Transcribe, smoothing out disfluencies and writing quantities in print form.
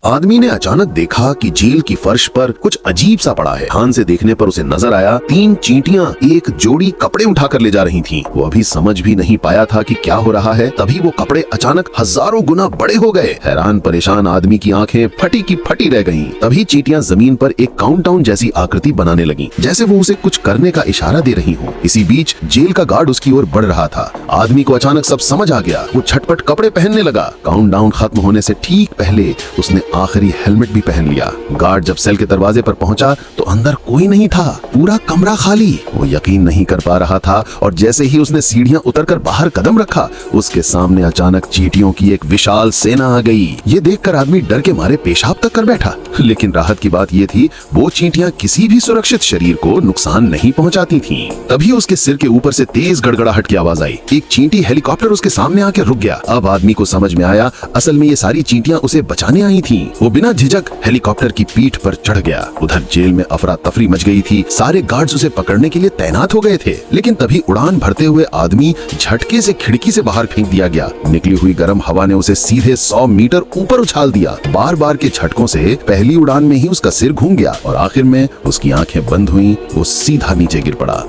आदमी ने अचानक देखा कि जेल की फर्श पर कुछ अजीब सा पड़ा है। ध्यान से देखने पर उसे नजर आया 3 चींटियां एक जोड़ी कपड़े उठाकर ले जा रही थीं। वो अभी समझ भी नहीं पाया था कि क्या हो रहा है, तभी वो कपड़े अचानक हजारों गुना बड़े हो गए। हैरान परेशान आदमी की आंखें फटी की फटी रह गईं। तभी चींटियां जमीन पर एक काउंटडाउन जैसी आकृति बनाने लगीं, जैसे वो उसे कुछ करने का इशारा दे रही हो। इसी बीच जेल का गार्ड उसकी ओर बढ़ रहा था। आदमी को अचानक सब समझ आ गया। वो झटपट कपड़े पहनने लगा। काउंटडाउन खत्म होने से ठीक पहले उसने आखिरी हेलमेट भी पहन लिया। गार्ड जब सेल के दरवाजे पर पहुंचा तो अंदर कोई नहीं था, पूरा कमरा खाली। वो यकीन नहीं कर पा रहा था और जैसे ही उसने सीढ़ियां उतरकर बाहर कदम रखा, उसके सामने अचानक चींटियों की एक विशाल सेना आ गई। ये देखकर आदमी डर के मारे पेशाब तक कर बैठा। लेकिन राहत की बात ये थी, वो चींटियां किसी भी सुरक्षित शरीर को नुकसान नहीं पहुंचाती थीं। तभी उसके सिर के ऊपर से तेज गड़गड़ाहट की आवाज आई। एक चींटी हेलीकॉप्टर उसके सामने आके रुक गया। अब आदमी को समझ में आया, असल में ये सारी चींटियां उसे बचाने आई थीं। वो बिना झिझक हेलीकॉप्टर की पीठ पर चढ़ गया। उधर जेल में अफरा तफरी मच गई थी। सारे गार्ड्स उसे पकड़ने के लिए तैनात हो गए थे। लेकिन तभी उड़ान भरते हुए आदमी झटके से खिड़की से बाहर फेंक दिया गया। निकली हुई गर्म हवा ने उसे सीधे 100 मीटर ऊपर उछाल दिया। बार बार के झटकों से पहली उड़ान में ही उसका सिर घूम गया और आखिर में उसकी आंखें बंद हुई। वो सीधा नीचे गिर पड़ा।